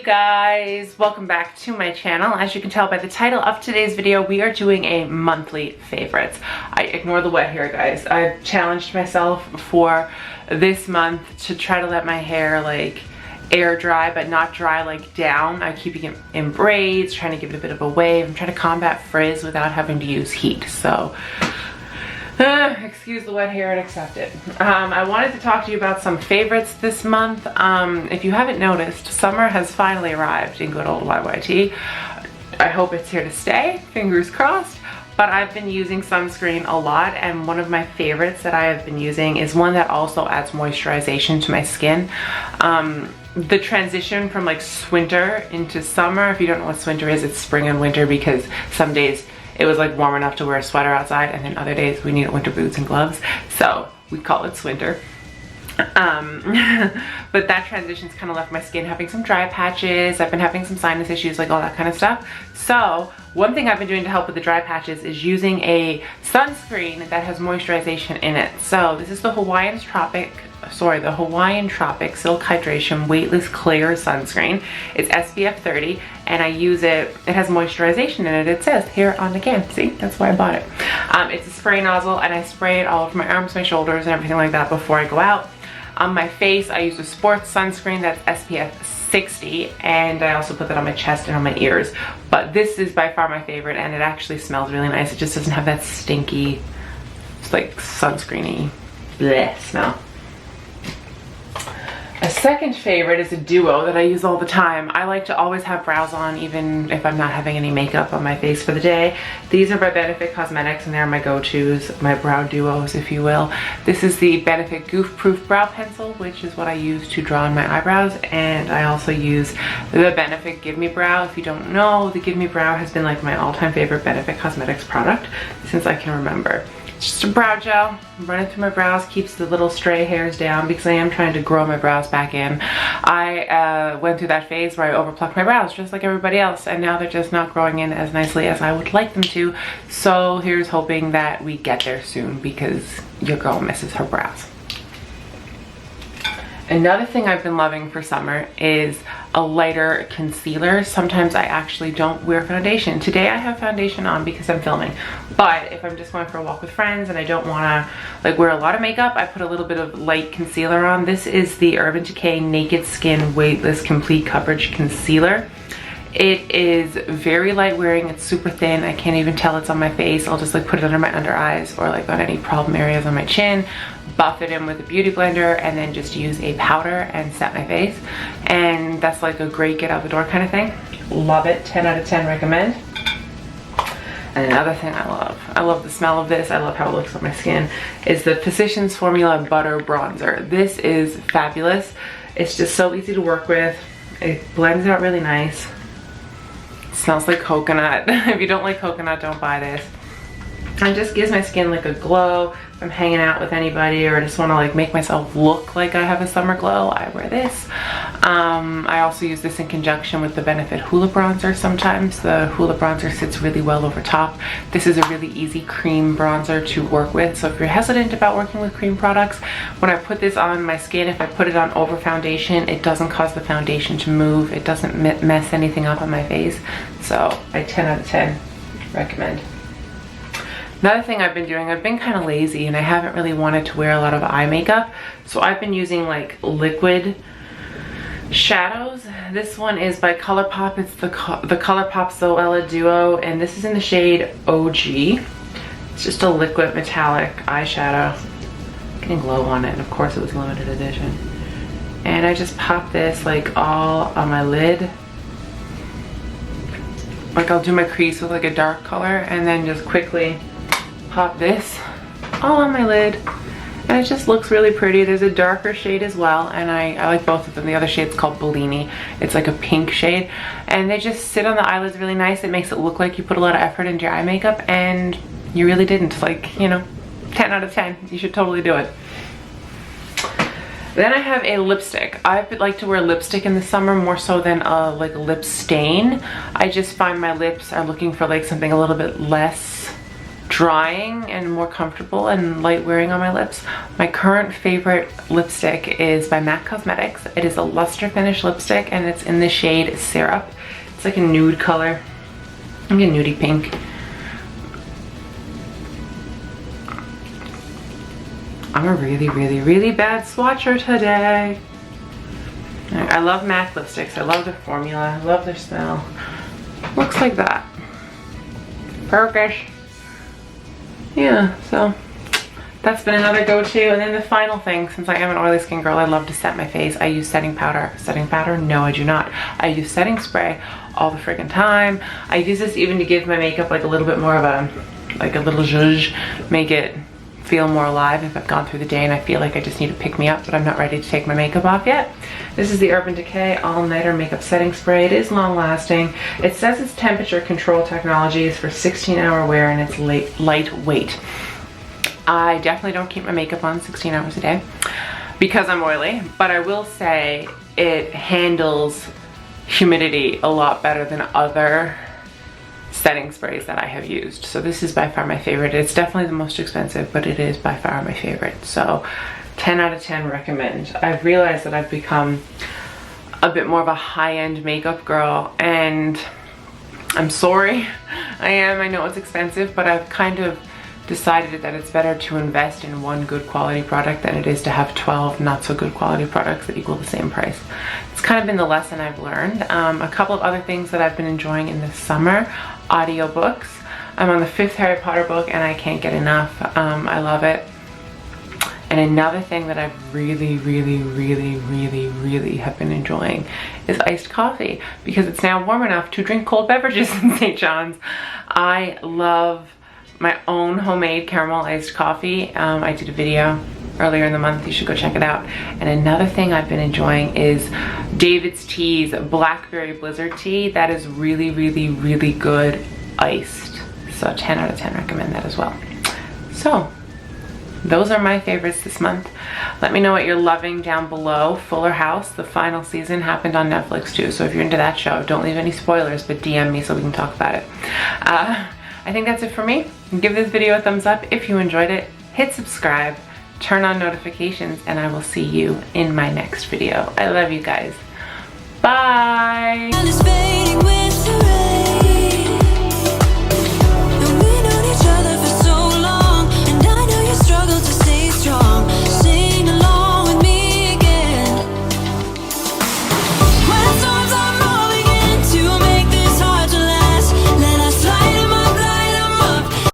guys, welcome back to my channel. As you can tell by the title of today's video, we are doing a monthly favorites. I ignore the wet hair, guys. I've challenged myself for this month to try to let my hair like air dry, but not dry like down. I'm keeping it in braids, trying to give it a bit of a wave. I'm trying to combat frizz without having to use heat. So excuse the wet hair and accept it. I wanted to talk to you about some favorites this month. If you haven't noticed, summer has finally arrived in good old YYT. I hope it's here to stay, fingers crossed. But I've been using sunscreen a lot, and one of my favorites that I have been using is one that also adds moisturization to my skin. The transition from like winter into summer, if you don't know what winter is, it's spring and winter, because some days it was like warm enough to wear a sweater outside, and then other days we needed winter boots and gloves, so we call it swinter. But that transition's kind of left my skin having some dry patches. I've been having some sinus issues, like all that kind of stuff. So one thing I've been doing to help with the dry patches is using a sunscreen that has moisturization in it. So this is the Hawaiian Tropic Silk Hydration Weightless Clear Sunscreen. It's SPF 30, and I use it. It has moisturization in it. It says here on the can. See, that's why I bought it. It's a spray nozzle, and I spray it all over my arms, my shoulders, and everything like that before I go out. On my face, I use a sports sunscreen that's SPF 60, and I also put that on my chest and on my ears. But this is by far my favorite, and it actually smells really nice. It just doesn't have that stinky, it's like sunscreeny bleh smell. A second favorite is a duo that I use all the time. I like to always have brows on, even if I'm not having any makeup on my face for the day. These are by Benefit Cosmetics, and they're my go-tos, my brow duos, if you will. This is the Benefit Goof Proof Brow Pencil, which is what I use to draw on my eyebrows, and I also use the Benefit Give Me Brow. If you don't know, the Give Me Brow has been like my all-time favorite Benefit Cosmetics product since I can remember. It's just a brow gel, running through my brows, keeps the little stray hairs down, because I am trying to grow my brows back in. I went through that phase where I overplucked my brows just like everybody else, and now they're just not growing in as nicely as I would like them to. So here's hoping that we get there soon, because your girl misses her brows. Another thing I've been loving for summer is a lighter concealer. Sometimes I actually don't wear foundation. Today I have foundation on because I'm filming, but if I'm just going for a walk with friends and I don't want to like wear a lot of makeup, I put a little bit of light concealer on. This is the Urban Decay Naked Skin Weightless Complete Coverage Concealer. It is very light wearing, it's super thin. I can't even tell it's on my face. I'll just like put it under my under eyes or like on any problem areas on my chin, buff it in with a beauty blender, and then just use a powder and set my face. And that's like a great get out the door kind of thing. Love it, 10 out of 10 recommend. And another thing I love the smell of this, I love how it looks on my skin, is the Physicians Formula Butter Bronzer. This is fabulous. It's just so easy to work with. It blends out really nice. Smells like coconut. If you don't like coconut, don't buy this. It just gives my skin like a glow. If I'm hanging out with anybody or I just want to like make myself look like I have a summer glow, I wear this. I also use this in conjunction with the Benefit Hoola Bronzer sometimes. The Hoola Bronzer sits really well over top. This is a really easy cream bronzer to work with. So if you're hesitant about working with cream products, when I put this on my skin, if I put it on over foundation, it doesn't cause the foundation to move. It doesn't mess anything up on my face. So I 10 out of 10 recommend. Another thing I've been doing, I've been kind of lazy and I haven't really wanted to wear a lot of eye makeup. So I've been using like liquid shadows. This one is by ColourPop. It's the ColourPop Zoella Duo, and this is in the shade OG. It's just a liquid metallic eyeshadow. Getting glow on it, and of course it was limited edition. And I just pop this like all on my lid. Like I'll do my crease with like a dark color and then just quickly pop this all on my lid, and it just looks really pretty. There's a darker shade as well, and I like both of them. The other shade's called Bellini. It's like a pink shade, and they just sit on the eyelids really nice. It makes it look like you put a lot of effort into your eye makeup, and you really didn't. Like, you know, 10 out of 10. You should totally do it. Then I have a lipstick. I like to wear lipstick in the summer more so than a like lip stain. I just find my lips are looking for like something a little bit less drying and more comfortable and light wearing on my lips. My current favorite lipstick is by MAC Cosmetics. It is a luster finish lipstick and it's in the shade Syrup. It's like a nude color, like a nudie pink. I'm a really bad swatcher today. I love MAC lipsticks. I love their formula. I love their smell. Looks like that. Turkish. Yeah, so that's been another go-to. And then the final thing, since I am an oily skin girl, I love to set my face. I use setting powder. Setting powder? No, I do not. I use setting spray all the friggin' time. I use this even to give my makeup like a little bit more of a, like a little zhuzh, make it feel more alive if I've gone through the day and I feel like I just need to pick me up, but I'm not ready to take my makeup off yet. This is the Urban Decay All Nighter Makeup Setting Spray. It is long lasting. It says it's temperature control technology is for 16-hour wear and it's lightweight. I definitely don't keep my makeup on 16 hours a day because I'm oily, but I will say it handles humidity a lot better than other setting sprays that I have used. So this is by far my favorite. It's definitely the most expensive, but it is by far my favorite. So 10 out of 10 recommend. I've realized that I've become a bit more of a high-end makeup girl, and I'm sorry. I know it's expensive, but I've kind of decided that it's better to invest in one good quality product than it is to have 12 not so good quality products that equal the same price. It's kind of been the lesson I've learned. A couple of other things that I've been enjoying in the summer: audiobooks. I'm on the 5th Harry Potter book and I can't get enough. I love it. And another thing that I've really have been enjoying is iced coffee, because it's now warm enough to drink cold beverages in St. John's. I love my own homemade caramel iced coffee. I did a video earlier in the month. You should go check it out. And another thing I've been enjoying is David's Tea's Blackberry Blizzard tea. That is really good iced. So 10 out of 10 recommend that as well. So those are my favorites this month. Let me know what you're loving down below. Fuller House, the final season, happened on Netflix too. So if you're into that show, don't leave any spoilers, but DM me so we can talk about it. I think that's it for me. Give this video a thumbs up if you enjoyed it. Hit subscribe, turn on notifications, and I will see you in my next video. I love you guys. Bye.